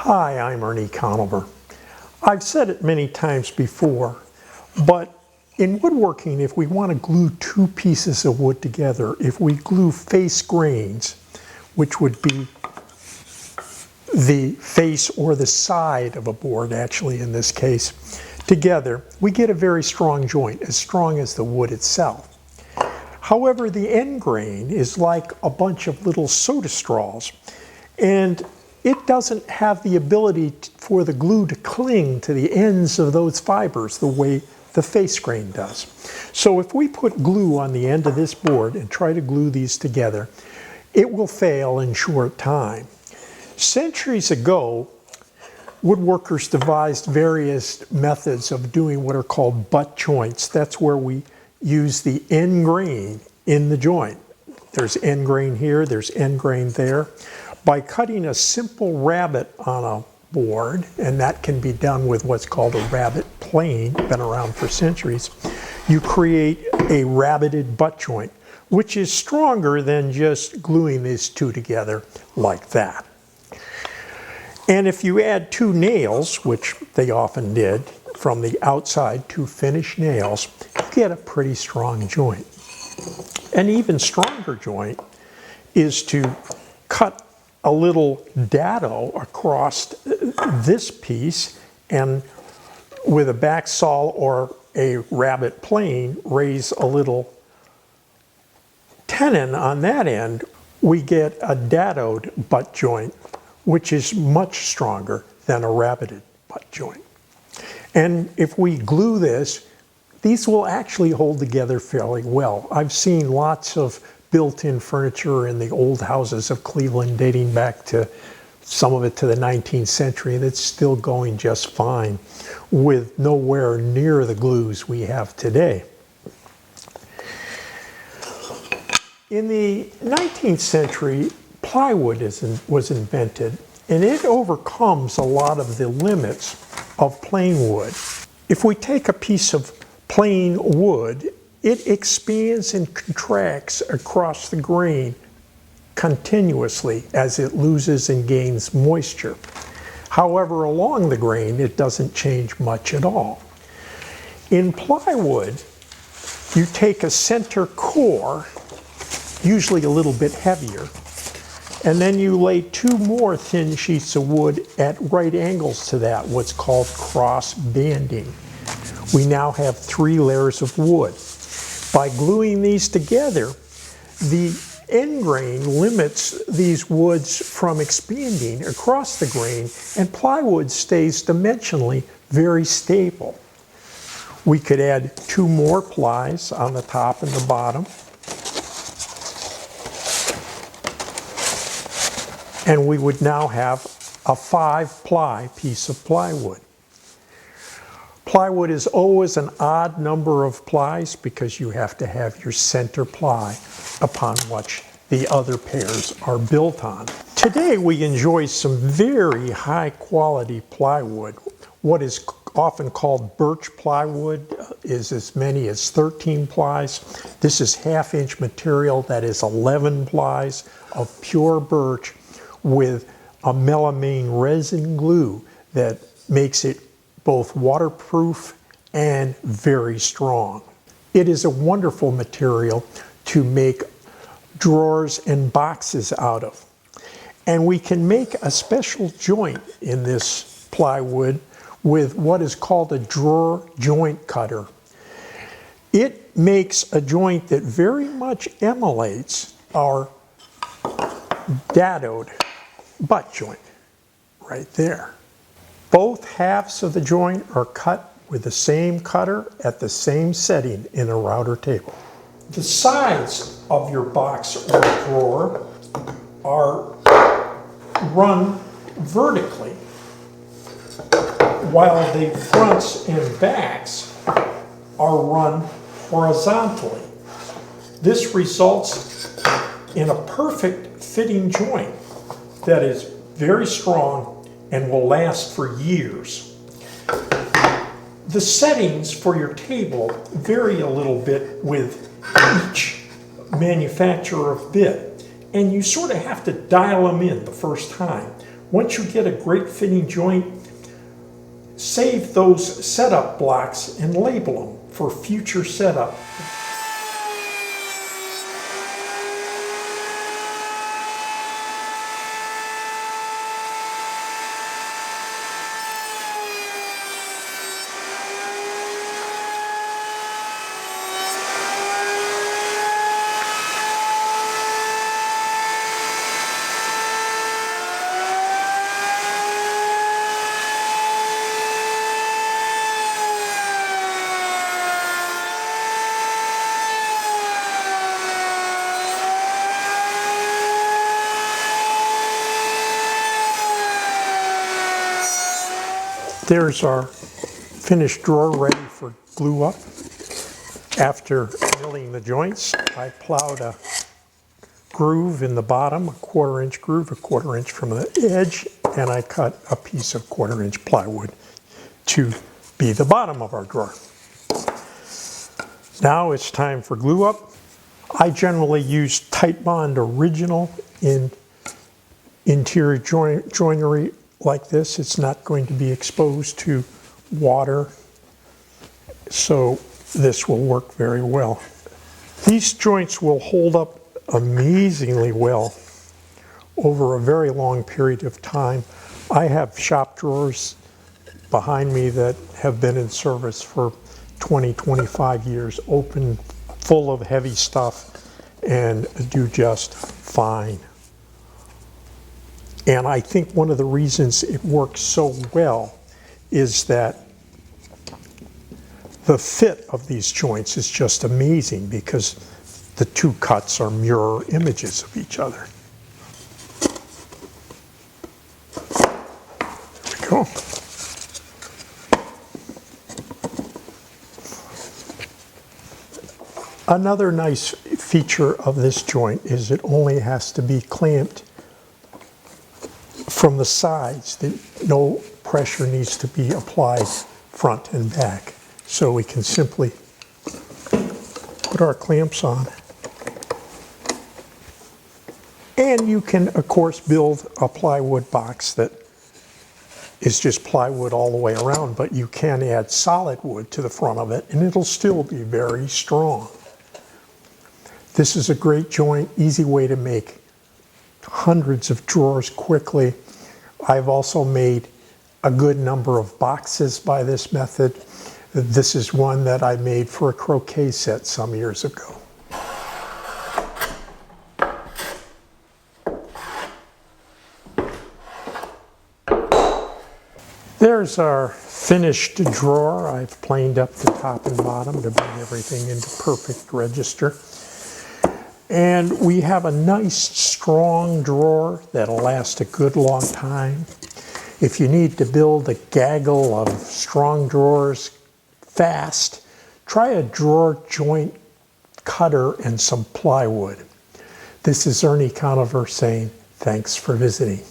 Hi, I'm Ernie Conover. I've said it many times before, but in woodworking, if we want to glue two pieces of wood together, if we glue face grains, which would be the face or the side of a board, actually in this case, together, we get a very strong joint, as strong as the wood itself. However, the end grain is like a bunch of little soda straws, and it doesn't have the ability for the glue to cling to the ends of those fibers the way the face grain does. So if we put glue on the end of this board and try to glue these together, it will fail in short time. Centuries ago, woodworkers devised various methods of doing what are called butt joints. That's where we use the end grain in the joint. There's end grain here, there's end grain there. By cutting a simple rabbet on a board, and that can be done with what's called a rabbet plane, been around for centuries, you create a rabbeted butt joint, which is stronger than just gluing these two together like that. And if you add two nails, which they often did, from the outside, two finished nails, you get a pretty strong joint. An even stronger joint is to cut a little dado across this piece and with a back saw or a rabbet plane raise a little tenon on that end, we get a dadoed butt joint, which is much stronger than a rabbeted butt joint. And if we glue this, these will actually hold together fairly well. I've seen lots of built-in furniture in the old houses of Cleveland dating back to some of it to the 19th century that's still going just fine with nowhere near the glues we have today. In the 19th century, plywood was invented, and it overcomes a lot of the limits of plain wood. If we take a piece of plain wood, it expands and contracts across the grain continuously as it loses and gains moisture. However, along the grain, it doesn't change much at all. In plywood, you take a center core, usually a little bit heavier, and then you lay two more thin sheets of wood at right angles to that, what's called cross banding. We now have 3 layers of wood. By gluing these together, the end grain limits these woods from expanding across the grain, and plywood stays dimensionally very stable. We could add 2 more plies on the top and the bottom, and we would now have a 5-ply piece of plywood. Plywood is always an odd number of plies because you have to have your center ply upon which the other pairs are built on. Today we enjoy some very high quality plywood. What is often called birch plywood is as many as 13 plies. This is 1/2-inch material that is 11 plies of pure birch with a melamine resin glue that makes it both waterproof and very strong. It is a wonderful material to make drawers and boxes out of. And we can make a special joint in this plywood with what is called a drawer joint cutter. It makes a joint that very much emulates our dadoed butt joint right there. Both halves of the joint are cut with the same cutter at the same setting in a router table. The sides of your box or drawer are run vertically, while the fronts and backs are run horizontally. This results in a perfect fitting joint that is very strong and will last for years. The settings for your table vary a little bit with each manufacturer of bit, and you sort of have to dial them in the first time. once you get a great fitting joint, save those setup blocks and label them for future setup. There's our finished drawer ready for glue up. After milling the joints, I plowed a groove in the bottom, a 1/4 inch groove, a 1/4 inch from the edge, and I cut a piece of 1/4 inch plywood to be the bottom of our drawer. Now it's time for glue up. I generally use Titebond Original in interior joinery like this. It's not going to be exposed to water, so this will work very well. These joints will hold up amazingly well over a very long period of time. I have shop drawers behind me that have been in service for 20-25 years, open, full of heavy stuff, and do just fine. And I think one of the reasons it works so well is that the fit of these joints is just amazing because the two cuts are mirror images of each other. There we go. Another nice feature of this joint is it only has to be clamped from the sides. No pressure needs to be applied front and back. So we can simply put our clamps on. And you can, of course, build a plywood box that is just plywood all the way around, but you can add solid wood to the front of it and it'll still be very strong. This is a great joint, easy way to make hundreds of drawers quickly. I've also made a good number of boxes by this method. This is one that I made for a croquet set some years ago. There's our finished drawer. I've planed up the top and bottom to bring everything into perfect register. And we have a nice strong drawer that'll last a good long time. If you need to build a gaggle of strong drawers fast, try a drawer joint cutter and some plywood. This is Ernie Conover saying thanks for visiting.